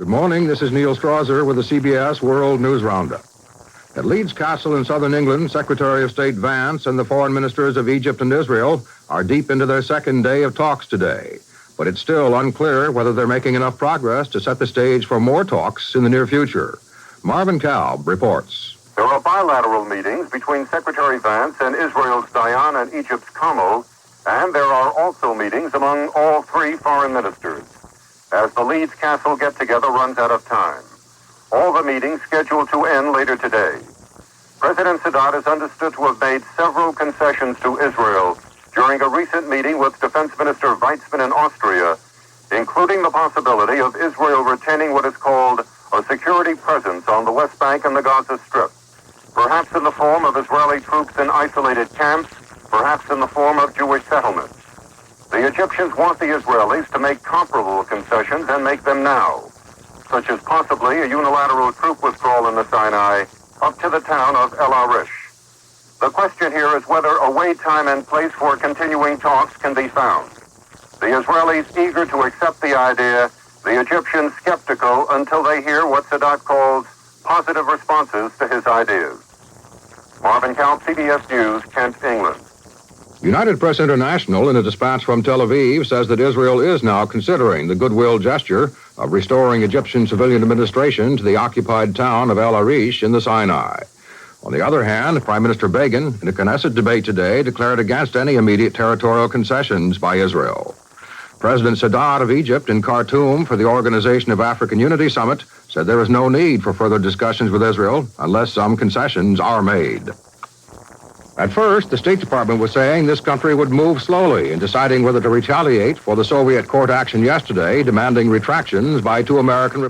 Good morning. This is Neil Strasser with the CBS World News Roundup. At Leeds Castle in southern England, Secretary of State Vance and the foreign ministers of Egypt and Israel are deep into their second day of talks today. But it's still unclear whether they're making enough progress to set the stage for more talks in the near future. Marvin Kalb reports. There are bilateral meetings between Secretary Vance and Israel's Dayan and Egypt's Kamo, and there are also meetings among all three foreign ministers, as the Leeds Castle get-together runs out of time. All the meetings scheduled to end later today. President Sadat is understood to have made several concessions to Israel during a recent meeting with Defense Minister Weizmann in Austria, including the possibility of Israel retaining what is called a security presence on the West Bank and the Gaza Strip, perhaps in the form of Israeli troops in isolated camps, perhaps in the form of Jewish settlements. The Egyptians want the Israelis to make comparable concessions and make them now, such as possibly a unilateral troop withdrawal in the Sinai up to the town of El Arish. The question here is whether a wait time and place for continuing talks can be found. The Israelis eager to accept the idea, the Egyptians skeptical until they hear what Sadat calls positive responses to his ideas. Marvin Kalb, CBS News, Kent, England. United Press International, in a dispatch from Tel Aviv, says that Israel is now considering the goodwill gesture of restoring Egyptian civilian administration to the occupied town of El Arish in the Sinai. On the other hand, Prime Minister Begin, in a Knesset debate today, declared against any immediate territorial concessions by Israel. President Sadat of Egypt in Khartoum for the Organization of African Unity Summit said there is no need for further discussions with Israel unless some concessions are made. At first, the State Department was saying this country would move slowly in deciding whether to retaliate for the Soviet court action yesterday demanding retractions by two American